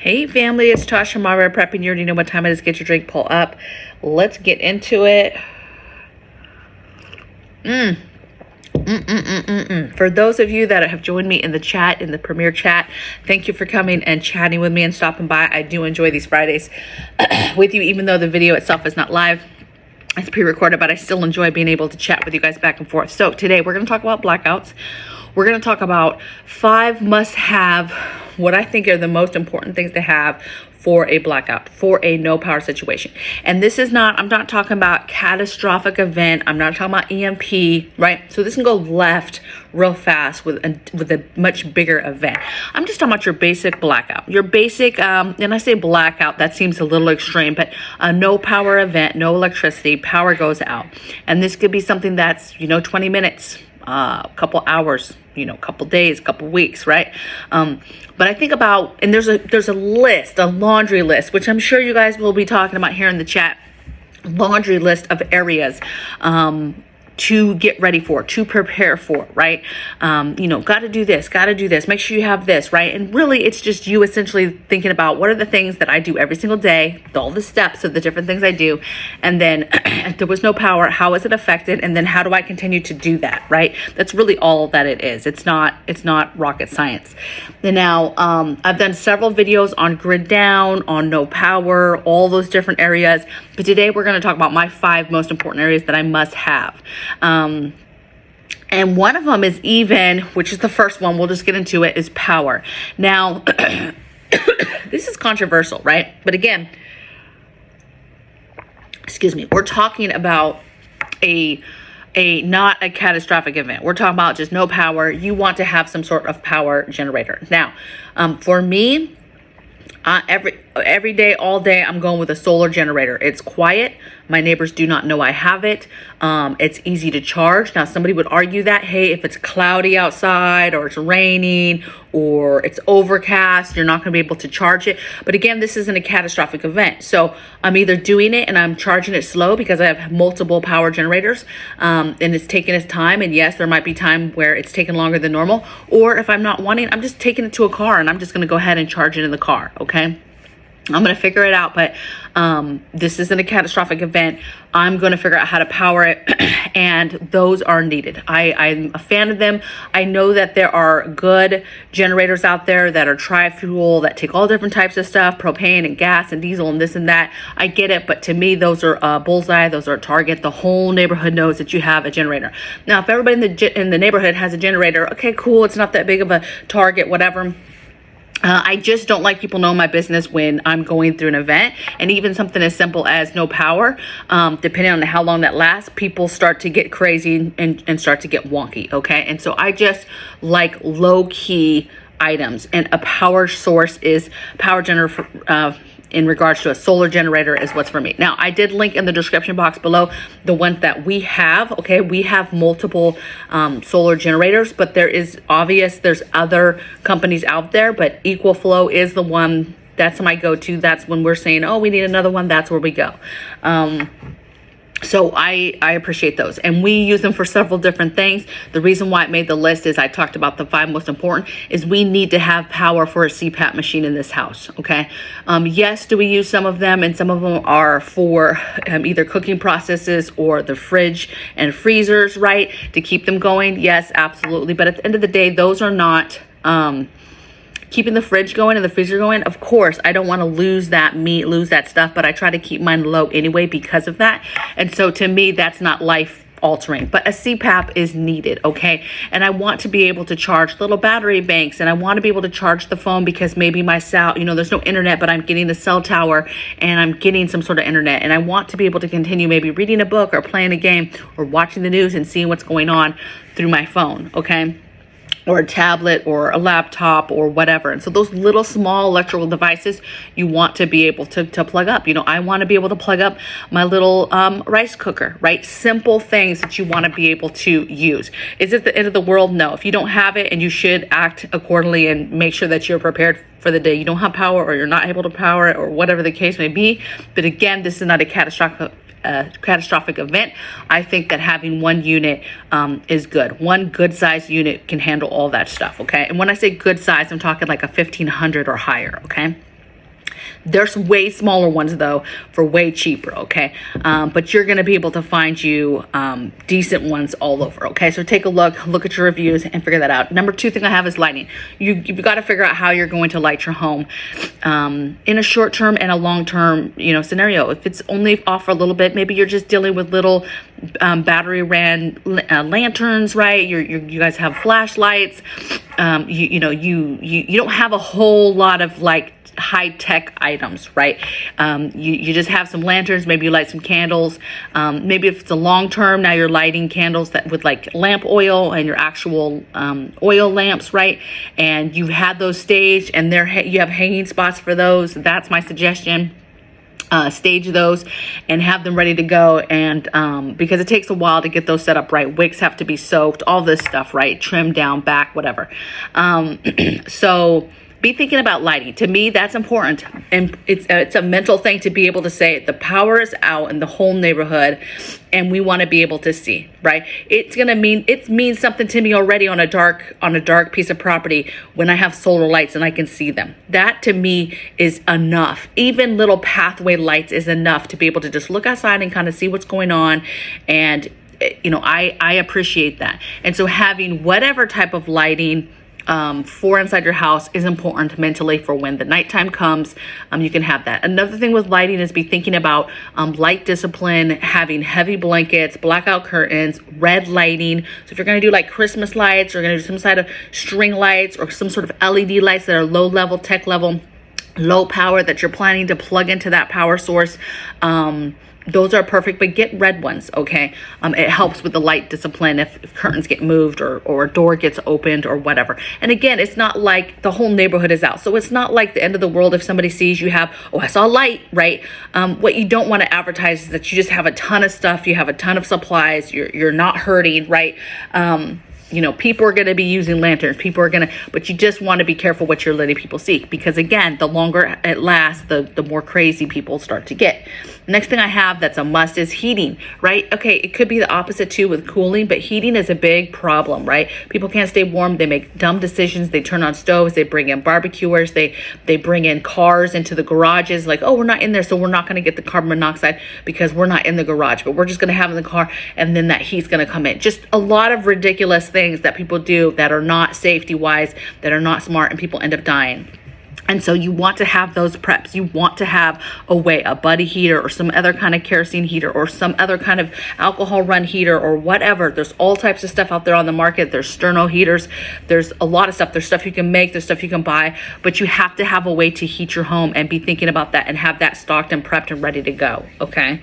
Hey family, it's Tasha MIRA prepping. You already know what time it is. Get your drink, pull up. Let's get into it. For those of you that have joined me in the chat, in the premiere chat, thank you for coming and chatting with me and stopping by. I do enjoy these Fridays with you, even though the video itself is not live. It's pre-recorded, but I still enjoy being able to chat with you guys back and forth. So today we're going to talk about blackouts. We're going to talk about 5 must-have, what I think are the most important things to have for a blackout, for a no power situation. And this is not, I'm not talking about catastrophic event. I'm not talking about EMP, right? So this can go left real fast with a much bigger event. I'm just talking about your basic blackout. Your basic, and I say blackout, that seems a little extreme, but a no power event, no electricity, power goes out. And this could be something that's, 20 minutes, a couple hours, couple days, couple weeks, right? But I think about, and there's a list, a laundry list, which I'm sure you guys will be talking about here in the chat, laundry list of areas to get ready for, to prepare for, right? Got to do this, make sure you have this, right? And really it's just you essentially thinking about what are the things that I do every single day, all the steps of the different things I do. And then if there was no power, how is it affected? And then how do I continue to do that, right? That's really all that it is. It's not rocket science. And now I've done several videos on grid down, on no power, all those different areas. But today we're going to talk about my 5 most important areas that I must have. And one of them is which is the first one, we'll just get into it, is power. Now, this is controversial, right? But again, excuse me, we're talking about not a catastrophic event. We're talking about just no power. You want to have some sort of power generator. Now, for me, every day, all day, I'm going with a solar generator. It's quiet. My neighbors do not know I have it. It's easy to charge. Now, somebody would argue that, hey, if it's cloudy outside or it's raining or it's overcast, you're not going to be able to charge it. But again, this isn't a catastrophic event. So I'm either doing it and I'm charging it slow because I have multiple power generators and it's taking its time. And yes, there might be time where it's taking longer than normal. Or if I'm not wanting, I'm just taking it to a car and I'm just going to go ahead and charge it in the car. Okay. I'm going to figure it out, but this isn't a catastrophic event. I'm going to figure out how to power it, and those are needed. I'm a fan of them. I know that there are good generators out there that are tri-fuel, that take all different types of stuff, propane and gas and diesel and this and that. I get it, but to me, those are bullseye. Those are a target. The whole neighborhood knows that you have a generator. Now, if everybody in the neighborhood has a generator, okay, cool. It's not that big of a target, whatever. I just don't like people knowing my business when I'm going through an event, and even something as simple as no power, depending on how long that lasts, people start to get crazy and start to get wonky, okay? And so I just like low-key items, and a power source is power generator in regards to a solar generator is what's for me. Now, I did link in the description box below the ones that we have, okay? We have multiple solar generators, but there's other companies out there, but Equal Flow is the one, that's my go-to. That's when we're saying, oh, we need another one, that's where we go. So I appreciate those, and we use them for several different things. The reason why it made the list is I talked about the 5 most important is we need to have power for a CPAP machine in this house, okay? Yes, do we use some of them, and some of them are for either cooking processes or the fridge and freezers, right? To keep them going, yes, absolutely. But at the end of the day, those are not keeping the fridge going and the freezer going. Of course, I don't want to lose that meat, lose that stuff, but I try to keep mine low anyway because of that. And so to me, that's not life altering, but a CPAP is needed, okay? And I want to be able to charge little battery banks, and I want to be able to charge the phone because maybe my cell, there's no internet, but I'm getting the cell tower and I'm getting some sort of internet, and I want to be able to continue maybe reading a book or playing a game or watching the news and seeing what's going on through my phone, okay? Or a tablet or a laptop or whatever. And so those little small electrical devices you want to be able to plug up. I want to be able to plug up my little rice cooker, right? Simple things that you want to be able to use. Is it the end of the world? No. If you don't have it, and you should act accordingly and make sure that you're prepared for the day you don't have power, or you're not able to power it, or whatever the case may be. But again, this is not a catastrophic event. I think that having one unit is good. One good size unit can handle all that stuff, okay? And when I say good size, I'm talking like a 1500 or higher, okay? There's way smaller ones though for way cheaper, okay? But you're gonna be able to find you decent ones all over, okay? So take a look at your reviews and figure that out. Number 2 thing I have is lighting. You've got to figure out how you're going to light your home in a short term and a long term, scenario. If it's only off for a little bit, maybe you're just dealing with little battery ran lanterns, right? You guys have flashlights. You don't have a whole lot of like high-tech items, right? You just have some lanterns, maybe you light some candles. Maybe if it's a long term, now you're lighting candles that with like lamp oil and your actual oil lamps, right? And you've had those staged and you have hanging spots for those. That's my suggestion. Stage those and have them ready to go, and because it takes a while to get those set up right. Wicks have to be soaked, all this stuff, right? Trimmed down, back, whatever. So be thinking about lighting. To me, that's important, and it's a mental thing to be able to say the power is out in the whole neighborhood and we want to be able to see, right? It means something to me already on a dark piece of property when I have solar lights and I can see them. That to me is enough. Even little pathway lights is enough to be able to just look outside and kind of see what's going on. And I appreciate that. And so having whatever type of lighting for inside your house is important mentally for when the nighttime comes. You can have that. Another thing with lighting is be thinking about light discipline, having heavy blankets, blackout curtains, red lighting. So if you're going to do like Christmas lights, or going to do some sort of string lights or some sort of LED lights that are low level, tech level, low power, that you're planning to plug into that power source, those are perfect, but get red ones, okay? It helps with the light discipline if curtains get moved or a door gets opened or whatever. And again, it's not like the whole neighborhood is out. So it's not like the end of the world if somebody sees you have, oh, I saw a light, right? What you don't want to advertise is that you just have a ton of stuff, you have a ton of supplies, you're not hurting, right? People are going to be using lanterns. But you just want to be careful what you're letting people see, because again, the longer it lasts, the more crazy people start to get. Next thing I have that's a must is heating, right? Okay, it could be the opposite too with cooling, but heating is a big problem, right? People can't stay warm. They make dumb decisions. They turn on stoves. They bring in barbecuers. They bring in cars into the garages. Like, oh, we're not in there, so we're not going to get the carbon monoxide because we're not in the garage, but we're just going to have it in the car, and then that heat's going to come in. Just a lot of ridiculous things that people do that are not safety wise, that are not smart, and people end up dying. And so you want to have those preps. You want to have a buddy heater or some other kind of kerosene heater or some other kind of alcohol run heater or whatever. There's all types of stuff out there on the market. There's sterno heaters. There's a lot of stuff. There's stuff you can make. There's stuff you can buy. But you have to have a way to heat your home and be thinking about that and have that stocked and prepped and ready to go, okay?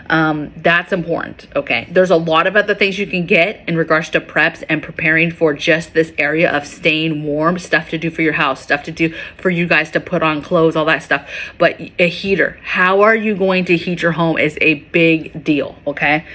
That's important, okay? There's a lot of other things you can get in regards to preps and preparing for just this area of staying warm, stuff to do for your house, stuff to do for you guys to put on clothes, all that stuff. But a heater, how are you going to heat your home is a big deal, okay?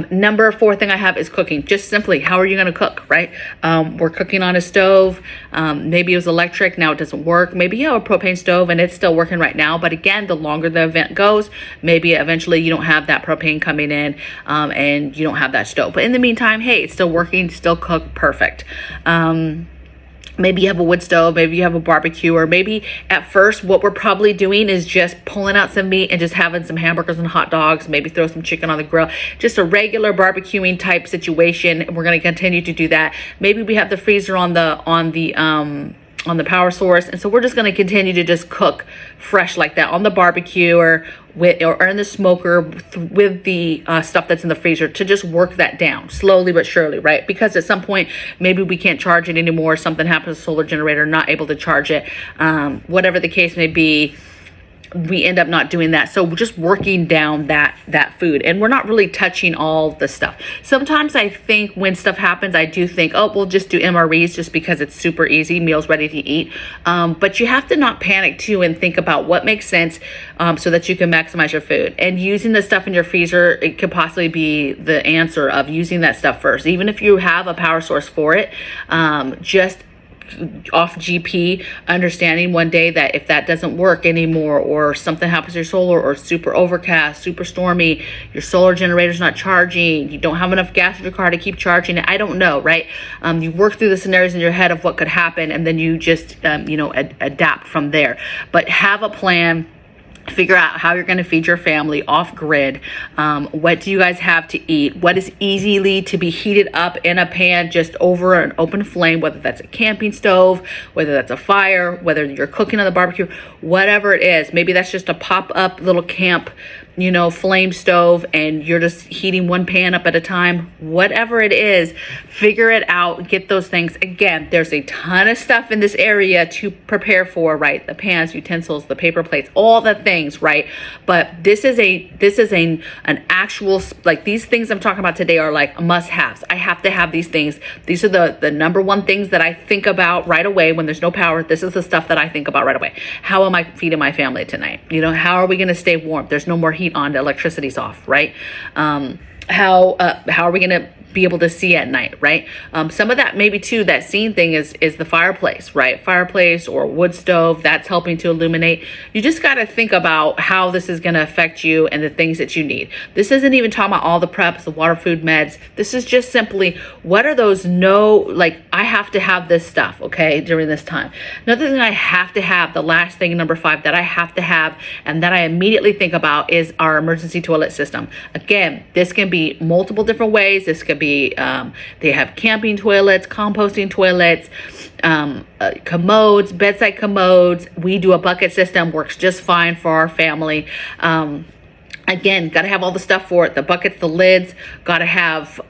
Number 4 thing I have is cooking. Just simply, how are you going to cook, right? We're cooking on a stove. Maybe it was electric. Now it doesn't work. Maybe you have a propane stove and it's still working right now. But again, the longer the event goes, maybe eventually you don't have that propane coming in and you don't have that stove. But in the meantime, hey, it's still working, still cook perfect. Maybe you have a wood stove, maybe you have a barbecue, or maybe at first what we're probably doing is just pulling out some meat and just having some hamburgers and hot dogs, maybe throw some chicken on the grill, just a regular barbecuing type situation. We're going to continue to do that. Maybe we have the freezer on the power source, and so we're just going to continue to just cook fresh like that on the barbecue or in the smoker with the stuff that's in the freezer, to just work that down slowly but surely, right? Because at some point maybe we can't charge it anymore, something happens to the solar generator, not able to charge it, whatever the case may be, we end up not doing that. So we're just working down that food, and we're not really touching all the stuff. Sometimes I think when stuff happens, I do think, oh, we'll just do MREs just because it's super easy, meals ready to eat. But you have to not panic too and think about what makes sense so that you can maximize your food. And using the stuff in your freezer, it could possibly be the answer of using that stuff first. Even if you have a power source for it, just off GP, understanding one day that if that doesn't work anymore, or something happens to your solar, or super overcast, super stormy, your solar generator's not charging, you don't have enough gas in your car to keep charging it, I don't know, right? You work through the scenarios in your head of what could happen, and then you just adapt from there. But have a plan. Figure out how you're going to feed your family off grid. What do you guys have to eat? What is easily to be heated up in a pan just over an open flame, whether that's a camping stove, whether that's a fire, whether you're cooking on the barbecue, whatever it is. Maybe that's just a pop-up little camp, flame stove, and you're just heating one pan up at a time. Whatever it is, figure it out, get those things. Again, there's a ton of stuff in this area to prepare for, right? The pans, utensils, the paper plates, all the things, right? But this is an actual, like, these things I'm talking about today are like must-haves. I have to have these things. These are the number one things that I think about right away when there's no power. This is the stuff that I think about right away. How am I feeding my family tonight? How are we going to stay warm? There's no more heat on, the electricity's off, right? How are we going to be able to see at night, right? Some of that maybe too, that scene thing is the fireplace, right? Fireplace or wood stove, that's helping to illuminate. You just got to think about how this is going to affect you and the things that you need. This isn't even talking about all the preps, the water, food, meds. This is just simply, what are those I have to have this stuff, okay, during this time. Another thing I have to have, the last thing, number 5, that I have to have and that I immediately think about is our emergency toilet system. Again, this can be multiple different ways. This could be they have camping toilets, composting toilets, commodes, bedside commodes. We do a bucket system, works just fine for our family. Again, got to have all the stuff for it. The buckets, the lids, got to have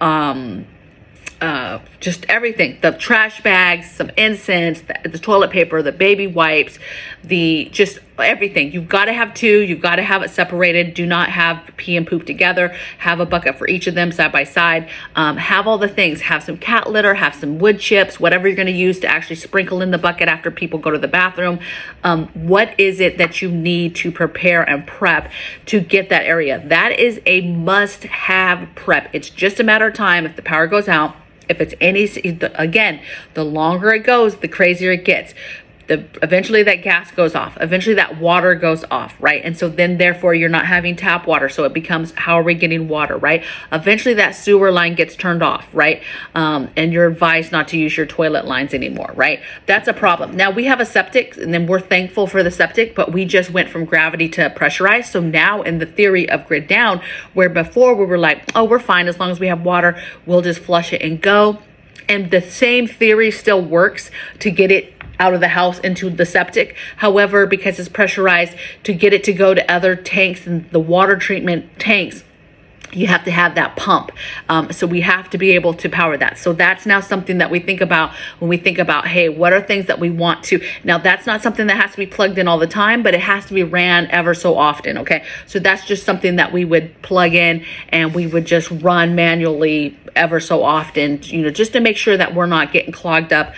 just everything, the trash bags, some incense, the toilet paper, the baby wipes, just everything. You've got to have 2. You've got to have it separated. Do not have pee and poop together. Have a bucket for each of them side by side. Have all the things. Have some cat litter, have some wood chips, whatever you're going to use to actually sprinkle in the bucket after people go to the bathroom. What is it that you need to prepare and prep to get that area? That is a must-have prep. It's just a matter of time if the power goes out. If it's again, the longer it goes, the crazier it gets. Eventually that gas goes off. Eventually that water goes off, right? And so then therefore you're not having tap water. So it becomes, how are we getting water, right? Eventually that sewer line gets turned off, right? And you're advised not to use your toilet lines anymore, right? That's a problem. Now we have a septic, and then we're thankful for the septic, but we just went from gravity to pressurized. So now in the theory of grid down, where before we were like, oh, we're fine as long as we have water, we'll just flush it and go. And the same theory still works to get it out of the house into the septic. However, because it's pressurized, to get it to go to other tanks and the water treatment tanks, you have to have that pump. So we have to be able to power that. So that's now something that we think about when we think about, hey, what are things that we want to, now that's not something that has to be plugged in all the time, but it has to be ran ever so often. Okay. So that's just something that we would plug in and we would just run manually ever so often, just to make sure that we're not getting clogged up,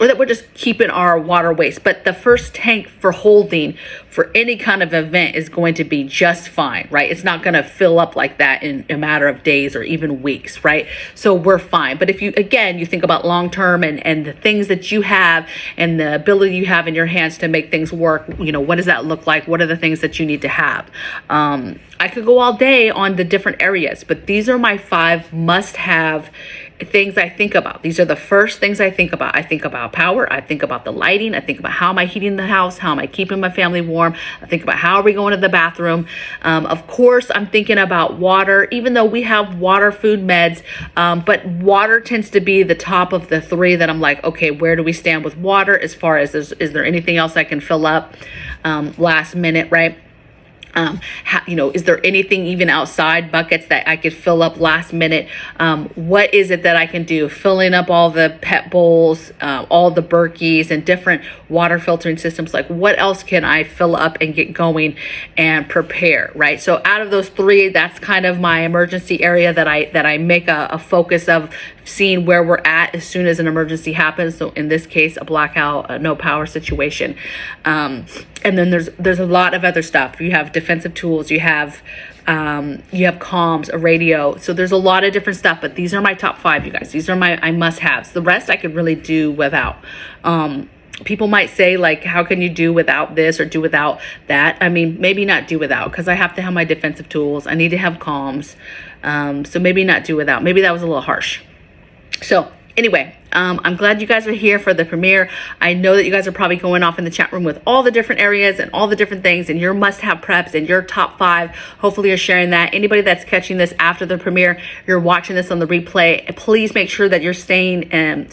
or that we're just keeping our water waste. But the first tank for holding for any kind of event is going to be just fine, right? It's not going to fill up like that in a matter of days or even weeks, right? So we're fine. But if you think about long-term and the things that you have and the ability you have in your hands to make things work, what does that look like? What are the things that you need to have? I could go all day on the different areas, but these are my 5 must-have things I think about. These are the first things I think about. I think about power. I think about the lighting. I think about how am I heating the house? How am I keeping my family warm? I think about how are we going to the bathroom? Of course, I'm thinking about water, even though we have water, food, meds, but water tends to be the top of the 3 that I'm like, okay, where do we stand with water as far as is there anything else I can fill up last minute, right? Is there anything even outside buckets that I could fill up last minute? What is it that I can do? Filling up all the pet bowls, all the Berkeys and different water filtering systems. Like, what else can I fill up and get going and prepare, right? So out of those 3, that's kind of my emergency area that I make a focus of seeing where we're at as soon as an emergency happens. So in this case, a blackout, a no power situation. And then there's a lot of other stuff. You have defensive tools, you have comms, a radio. So there's a lot of different stuff, but these are my top 5, you guys. These are my must-haves. The rest I could really do without. People might say, like, how can you do without this or do without that? I mean, maybe not do without, because I have to have my defensive tools. I need to have comms. So maybe not do without. Maybe that was a little harsh. So anyway, I'm glad you guys are here for the premiere. I know that you guys are probably going off in the chat room with all the different areas and all the different things and your must-have preps and your top 5. Hopefully you're sharing that. Anybody that's catching this after the premiere, you're watching this on the replay, please make sure that you're staying and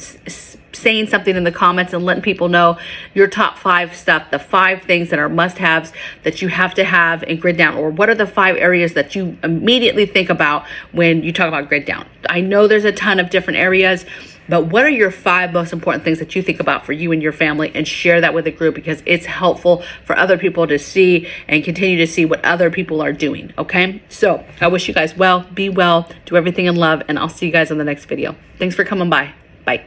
saying something in the comments and letting people know your top 5 stuff, the 5 things that are must-haves that you have to have in grid down, or what are the 5 areas that you immediately think about when you talk about grid down. I know there's a ton of different areas, but what are your 5 most important things that you think about for you and your family, and share that with the group, because it's helpful for other people to see and continue to see what other people are doing. Okay, so I wish you guys well, be well, do everything in love, and I'll see you guys on the next video. Thanks for coming by. Bye.